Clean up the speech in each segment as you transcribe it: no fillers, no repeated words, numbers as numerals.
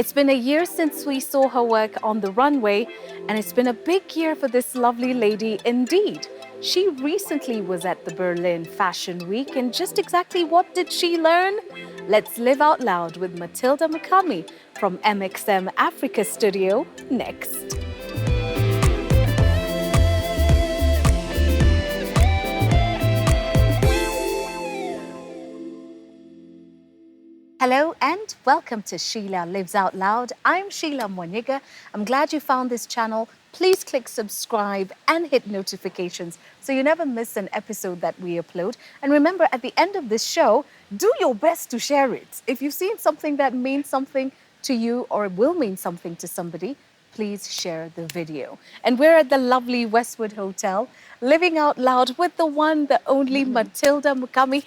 It's been a year since we saw her work on the runway, and it's been a big year for this lovely lady indeed. She recently was at the Berlin Fashion Week, and just exactly what did she learn? Let's live out loud with Matilda Mukami from MXM Africa Studio next. Hello and welcome to Sheila Lives Out Loud. I'm Sheila Mwanyika. I'm glad you found this channel. Please click subscribe and hit notifications so you never miss an episode that we upload. And remember, at the end of this show, do your best to share it. If you've seen something that means something to you or will mean something to somebody, please share the video. And we're at the lovely Westwood Hotel, living out loud with the one, the only Matilda Mukami.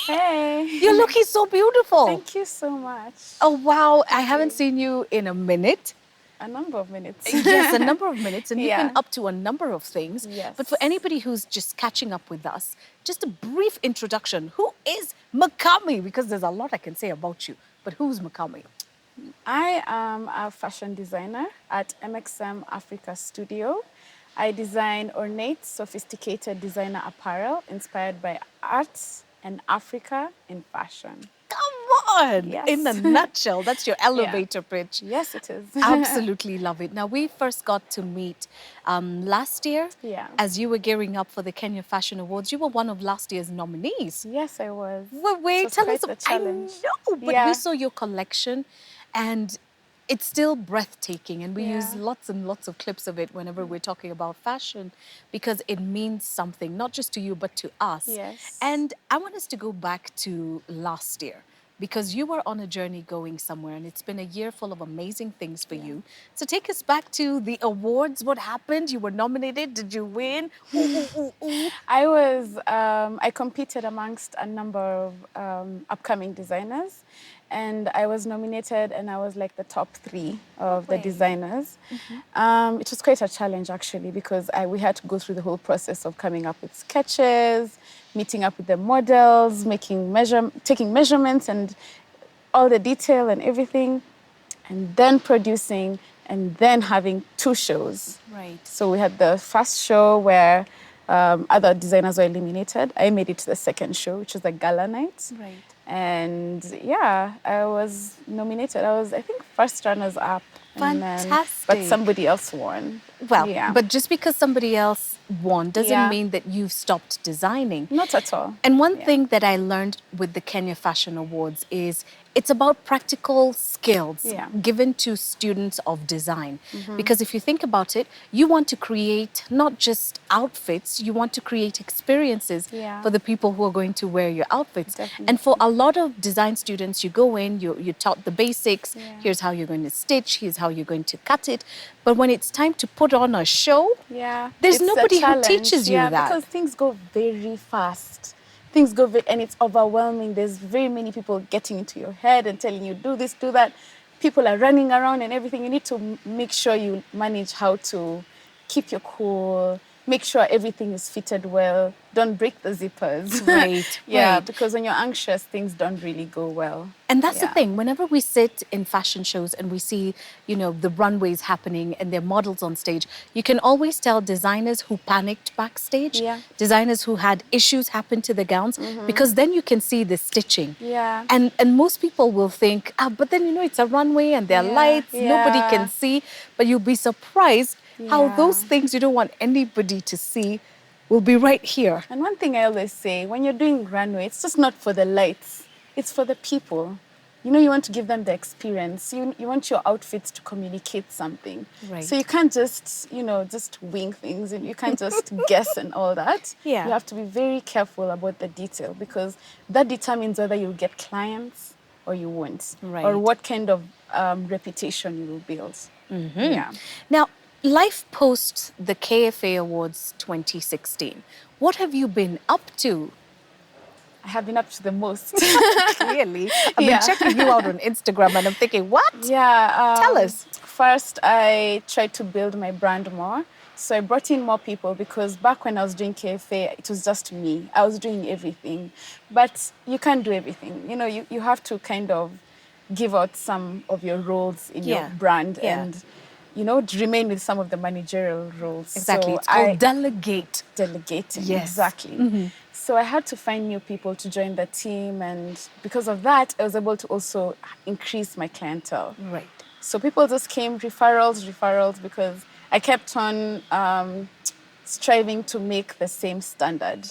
Hey! You're looking so beautiful. Thank you so much. Oh, wow. I haven't seen you in a minute. A number of minutes. Yes, a number of minutes. And you've Yeah. been up to a number of things. Yes. But for anybody who's just catching up with us, just a brief introduction. Who is Mukami? Because there's a lot I can say about you. But who's Mukami? I am a fashion designer at MXM Africa Studio. I design ornate, sophisticated designer apparel inspired by arts and Africa in fashion. Come on! Yes. In a nutshell, that's your elevator pitch. Yes, it is. Absolutely love it. Now, we first got to meet last year Yeah. as you were gearing up for the Kenya Fashion Awards. You were one of last year's nominees. Yes, I was. Well, wait, It was tell quite us. a challenge. I know, but Yeah. we saw your collection and it's still breathtaking. And we use Yeah. lots and lots of clips of it whenever we're talking about fashion because it means something, not just to you, but to us. Yes. And I want us to go back to last year because you were on a journey going somewhere and it's been a year full of amazing things for you. So take us back to the awards. What happened? You were nominated. Did you win? Ooh, ooh, ooh, ooh. I competed amongst a number of upcoming designers, and I was nominated, and I was like the top 3 of the Way. designers. It was quite a challenge actually because we had to go through the whole process of coming up with sketches, meeting up with the models, taking measurements and all the detail and everything, and then producing, and then having 2 shows. Right. So we had the first show where other designers were eliminated. I made it to the second show, which was the gala night. Right. And yeah, I was nominated. I was, I think, first runners up. And then- but Fantastic. somebody else won. Well, yeah. but just because somebody else won doesn't Yeah. mean that you've stopped designing. Not at all. And one Yeah. thing that I learned with the Kenya Fashion Awards is it's about practical skills Yeah. given to students of design. Because if you think about it, you want to create not just outfits, you want to create experiences Yeah. for the people who are going to wear your outfits. Definitely. And for a lot of design students, you go in, you're taught the basics. Yeah. Here's how you're going to stitch, here's how you're going to cut it. But when it's time to put on a show, Yeah. There's It's a nobody who challenge. teaches you yeah, that. because things go very fast. Things go very, and it's overwhelming. There's very many people getting into your head and telling you, do this, do that. People are running around and everything. You need to make sure you manage how to keep your cool, make sure everything is fitted well. Don't break the zippers. Right, Yeah, right. because when you're anxious, things don't really go well. And that's the Yeah. thing. Whenever we sit in fashion shows and we see, the runways happening and their models on stage, you can always tell designers who panicked backstage, Yeah. designers who had issues happen to the gowns, because then you can see the stitching. Yeah. And most people will think, but then, it's a runway and there are Yeah, lights, nobody yeah. can see. But you'll be surprised how Yeah. those things you don't want anybody to see will be right here. And one thing I always say, when you're doing runway, it's just not for the lights. It's for the people. You want to give them the experience. You want your outfits to communicate something. Right. So you can't just, just wing things and you can't just guess and all that. Yeah. You have to be very careful about the detail because that determines whether you'll get clients or you won't. Right. Or what kind of reputation you will build. Yeah. Now, life post the KFA Awards 2016, what have you been up to? I have been up to the most. Clearly. I've Yeah. been checking you out on Instagram and I'm thinking, what? Yeah. Tell us. First, I tried to build my brand more. So I brought in more people because back when I was doing KFA, it was just me. I was doing everything. But you can't do everything. You have to kind of give out some of your roles in your Yeah. brand Yeah. and, remain with some of the managerial roles. Exactly. So It's called delegate. delegating, Yes. exactly. So I had to find new people to join the team, and because of that, I was able to also increase my clientele. Right. So people just came, referrals, because I kept on striving to make the same standard,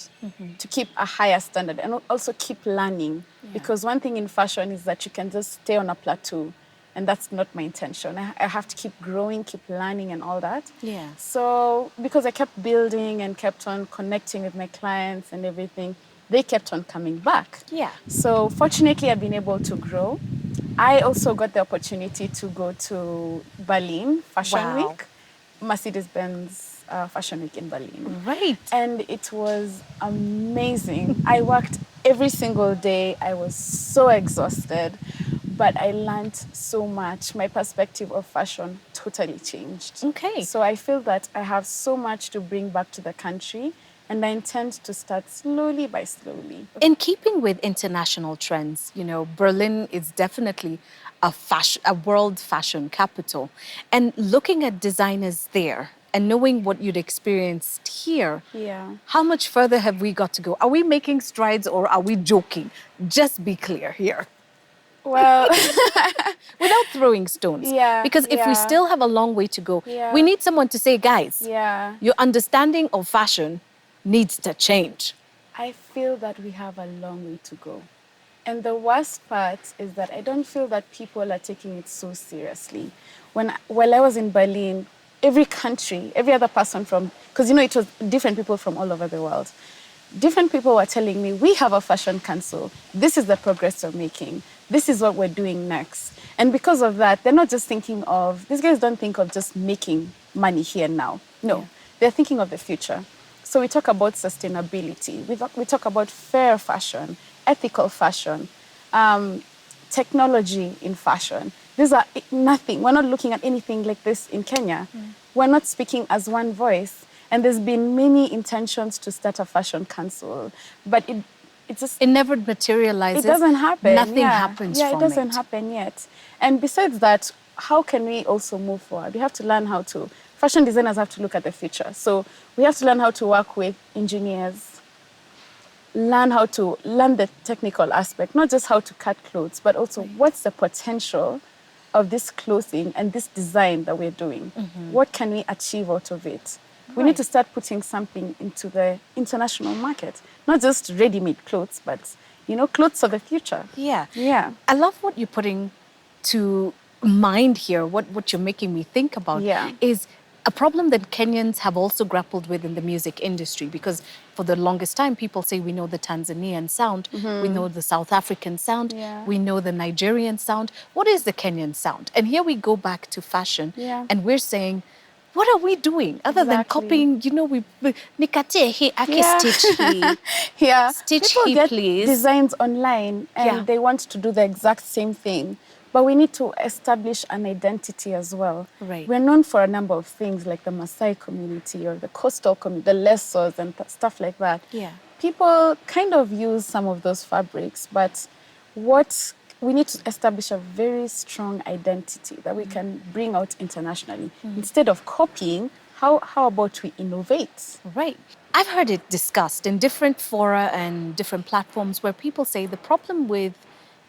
to keep a higher standard, and also keep learning. Yeah. Because one thing in fashion is that you can just stay on a plateau, and that's not my intention. I have to keep growing, keep learning, and all that. Yeah. So because I kept building and kept on connecting with my clients and everything, they kept on coming back. Yeah. So fortunately, I've been able to grow. I also got the opportunity to go to Berlin Fashion Wow. Week, Mercedes Benz Fashion Week in Berlin. Right. And it was amazing. I worked every single day. I was so exhausted, but I learned so much. My perspective of fashion totally changed. Okay. So I feel that I have so much to bring back to the country, and I intend to start slowly by slowly. In keeping with international trends, Berlin is definitely a world fashion capital. And looking at designers there and knowing what you'd experienced here, Yeah. how much further have we got to go? Are we making strides or are we joking? Just be clear here. Well, Without throwing stones. yeah, Because if we yeah, still have a long way to go, yeah, we need someone to say, guys, yeah. your understanding of fashion needs to change. I feel that we have a long way to go. And the worst part is that I don't feel that people are taking it so seriously. While I was in Berlin, every country, every other person from, because it was different people from all over the world. Different people were telling me, we have a fashion council. This is the progress we're making. This is what we're doing next. And because of that, they're not just thinking of, these guys don't think of just making money here now. No, Yeah. they're thinking of the future. So we talk about sustainability. We talk about fair fashion, ethical fashion, technology in fashion. These are nothing. We're not looking at anything like this in Kenya. We're not speaking as one voice. And there's been many intentions to start a fashion council, but it just It never materializes. it doesn't happen. Nothing Yeah. happens Yeah, from it doesn't it. happen yet. And besides that, how can we also move forward? We have to learn how to. Fashion designers have to look at the future. So we have to learn how to work with engineers, learn the technical aspect, not just how to cut clothes, but also what's the potential of this clothing and this design that we're doing. What can we achieve out of it? We need to start putting something into the international market, not just ready-made clothes, but clothes of the future. Yeah. Yeah. I love what you're putting to mind here. What you're making me think about Yeah. is a problem that Kenyans have also grappled with in the music industry, because for the longest time, people say we know the Tanzanian sound, we know the South African sound, Yeah. we know the Nigerian sound. What is the Kenyan sound? And here we go back to fashion, Yeah. and we're saying, what are we doing other than Exactly. copying? Nikate he, ake Yeah. stitch he, Yeah. stitch People he, get please. designs online and Yeah. they want to do the exact same thing. But we need to establish an identity as well. Right. We're known for a number of things like the Maasai community or the coastal community, the Lesos and stuff like that. Yeah. People kind of use some of those fabrics, but we need to establish a very strong identity that we can bring out internationally. Instead of copying, how about we innovate? Right. I've heard it discussed in different fora and different platforms where people say the problem with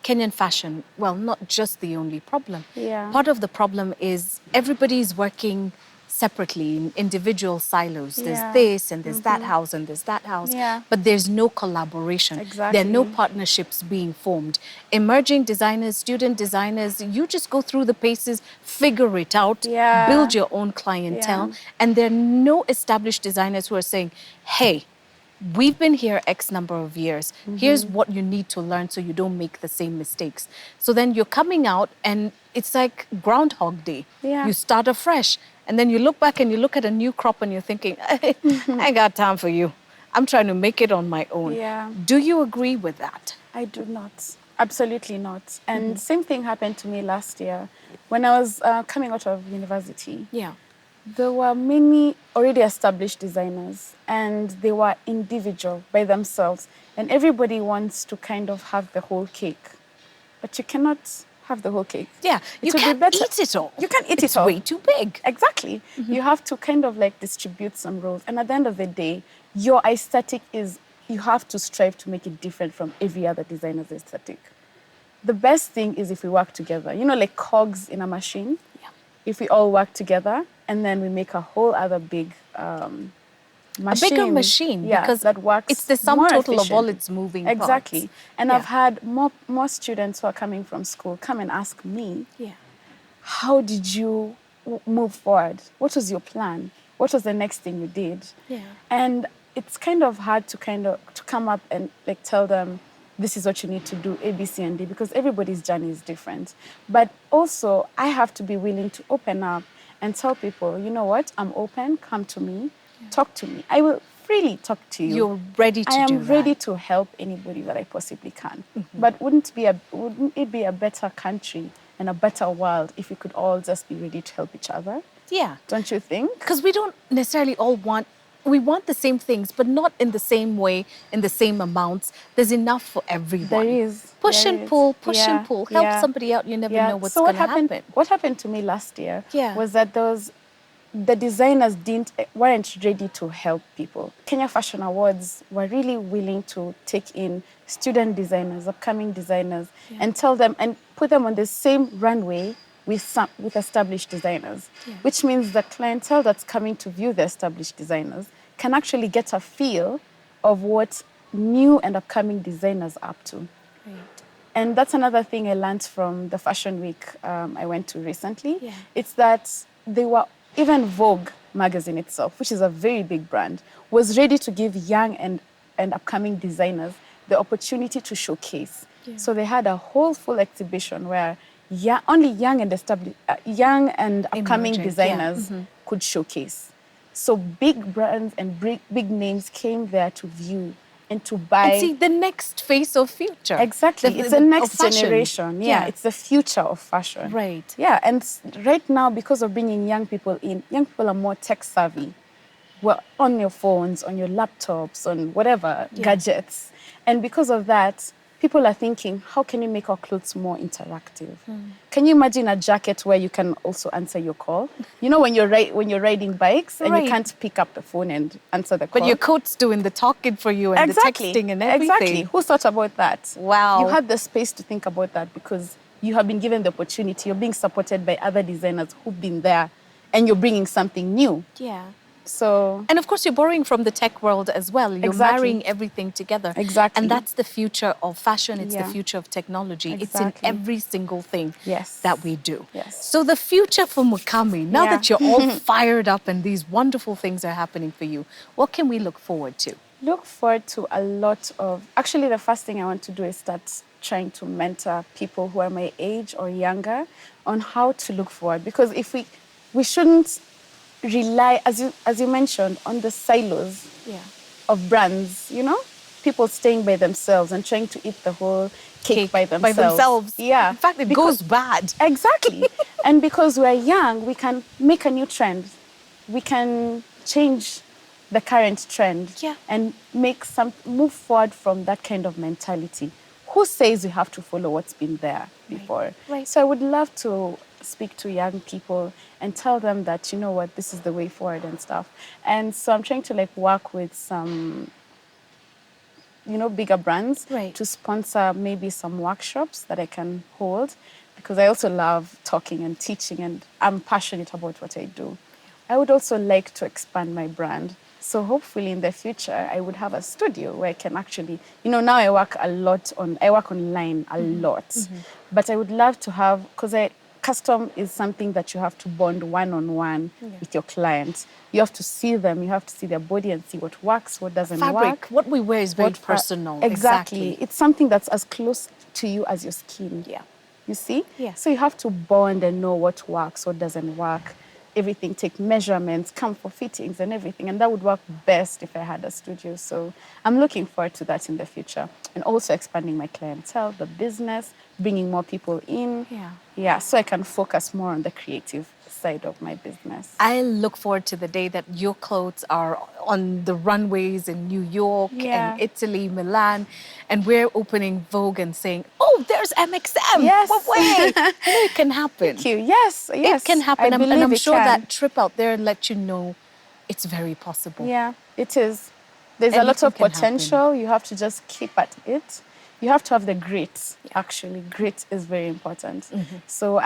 Kenyan fashion, well, not just the only problem. Yeah. Part of the problem is everybody's working separately in individual silos. There's Yeah. this and there's that house and there's that house. Yeah. But there's no collaboration. Exactly. There are no partnerships being formed. Emerging designers, student designers, you just go through the paces, figure it out, Yeah. build your own clientele. Yeah. And there are no established designers who are saying, hey, we've been here X number of years. Here's what you need to learn so you don't make the same mistakes. So then you're coming out and it's like Groundhog Day. Yeah. You start afresh. And then you look back and you look at a new crop and you're thinking, I ain't got time for you. I'm trying to make it on my own. Yeah. Do you agree with that? I do not. Absolutely not. And same thing happened to me last year when I was coming out of university. Yeah. There were many already established designers and they were individual by themselves. And everybody wants to kind of have the whole cake. But you cannot have the whole cake. Yeah, It you would be can't better. eat it all. You can't eat It's it all. way too big. Exactly. You have to kind of like distribute some roles. And at the end of the day, your aesthetic is, you have to strive to make it different from every other designer's aesthetic. The best thing is if we work together. You know, like cogs in a machine. Yeah. If we all work together and then we make a whole other big machine. A bigger machine, Yeah, because that works it's the sum more total of all efficiently. its moving parts. Exactly. And Yeah. I've had more students who are coming from school come and ask me, Yeah. how did you move forward? What was your plan? What was the next thing you did? Yeah. And it's kind of hard to come up and like tell them, this is what you need to do, A, B, C, and D, because everybody's journey is different. But also, I have to be willing to open up and tell people, you know what, I'm open, come to me, talk to me. I will freely talk to you. You're ready to I am do ready that. to help anybody that I possibly can. But wouldn't it be a better country and a better world if we could all just be ready to help each other? Yeah. Don't you think? Because we don't necessarily all want, we want the same things, but not in the same way, in the same amounts. There's enough for everyone. There is. Push there and is. pull, push Yeah, and pull. Help yeah. somebody out. You never Yeah. know what's So going to happen. What happened to me last year Yeah. was that the designers weren't ready to help people. Kenya Fashion Awards were really willing to take in student designers, upcoming designers, and tell them and put them on the same runway with established designers, which means the clientele that's coming to view the established designers can actually get a feel of what new and upcoming designers are up to. Right. And that's another thing I learned from the fashion week I went to recently. Yeah. It's that even Vogue magazine itself, which is a very big brand, was ready to give young and upcoming designers the opportunity to showcase. Yeah. So they had a whole full exhibition where only young and upcoming Emerging, designers could showcase. So big brands and big names came there to view and to buy. And see, the next phase of future. Exactly. It's the next of fashion. generation. Yeah, it's the future of fashion. Right. Yeah, and right now, because of bringing young people in, young people are more tech savvy. Well, on your phones, on your laptops, on whatever, gadgets. And because of that, people are thinking, how can we make our clothes more interactive? Can you imagine a jacket where you can also answer your call? You know, when you're riding bikes and you can't pick up the phone and answer the call. But your coat's doing the talking for you and the texting and everything. Exactly. Who thought about that? Wow. You had the space to think about that because you have been given the opportunity. You're being supported by other designers who've been there and you're bringing something new. Yeah. So, and of course, you're borrowing from the tech world as well. You're marrying everything together. Exactly. And that's the future of fashion. It's the future of technology. Exactly. It's in every single thing that we do. Yes. So the future for Mukami, now that you're all fired up and these wonderful things are happening for you, what can we look forward to? Look forward to a lot of... Actually, the first thing I want to do is start trying to mentor people who are my age or younger on how to look forward. Because if we shouldn't rely, as you mentioned, on the silos of brands, you know? People staying by themselves and trying to eat the whole cake by themselves. Yeah. In fact, it goes bad. Exactly. And because we're young, we can make a new trend. We can change the current trend and move forward from that kind of mentality. Who says we have to follow what's been there before? Right. So I would love to speak to young people and tell them that, you know what, this is the way forward and stuff. And so I'm trying to work with some, bigger brands to sponsor maybe some workshops that I can hold, because I also love talking and teaching and I'm passionate about what I do. I would also like to expand my brand. So hopefully in the future, I would have a studio where I can actually, now I work online a lot, but I would love to have, because custom is something that you have to bond one-on-one with your clients. You have to see them, you have to see their body and see what works, what doesn't work. What we wear is very personal. Exactly. It's something that's as close to you as your skin. Yeah. You see? Yeah. So you have to bond and know what works, what doesn't work. Everything, take measurements, come for fittings and everything. And that would work best if I had a studio. So I'm looking forward to that in the future. And also expanding my clientele, the business, bringing more people in. Yeah, so I can focus more on the creative side of my business. I look forward to the day that your clothes are on the runways in New York and Italy, Milan, and we're opening Vogue and saying, oh, oh, there's MXM. Yes. Well, wait, it can happen. Thank you. Yes, yes. It can happen. I And believe I'm it sure can. that trip out there let you know it's very possible. Yeah, it is. There's a lot Anything of can potential. You have to just keep at it. You have to have the grit, actually. Grit is very important. So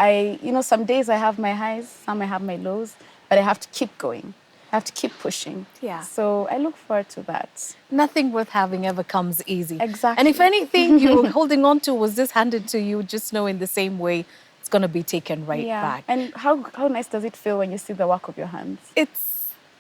some days I have my highs, some I have my lows, but I have to keep going. I have to keep pushing. Yeah. So I look forward to that. Nothing worth having ever comes easy. Exactly. And if anything you were holding on to was just handed to you, just know in the same way, it's going to be taken right back. And how nice does it feel when you see the work of your hands?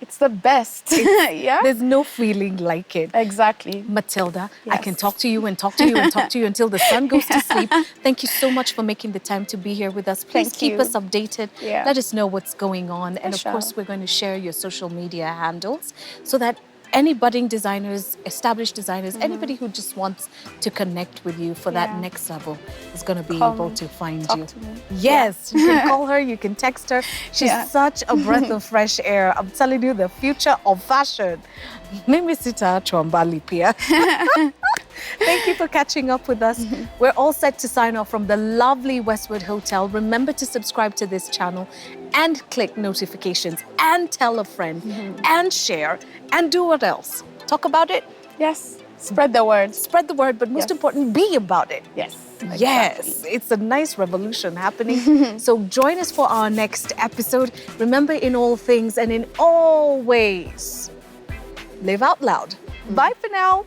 It's the best. Yeah. There's no feeling like it. Exactly. Matilda, I Yes. can talk to you and talk to you and talk to you until the sun goes to sleep. Thank you so much for making the time to be here with us. Please Thank keep you. us updated. Yeah. Let us know what's going on. And of shall. course, we're going to share your social media handles so that any budding designers, established designers, anybody who just wants to connect with you for that Yeah. next level is going to be Come able to find talk you. to me. Yes, you can call her, you can text her. She's Yeah. such a breath of fresh air. I'm telling you, the future of fashion. Mimi Sita Chwambali Pia. Thank you for catching up with us. We're all set to sign off from the lovely Westwood Hotel. Remember to subscribe to this channel and click notifications and tell a friend and share and do what else? Talk about it, Yes. Spread the word. spread the word, but most Yes. important, be about it. Yes. Yes, Exactly. it's a nice revolution happening. So join us for our next episode. Remember, in all things and in all ways, live out loud. Bye for now.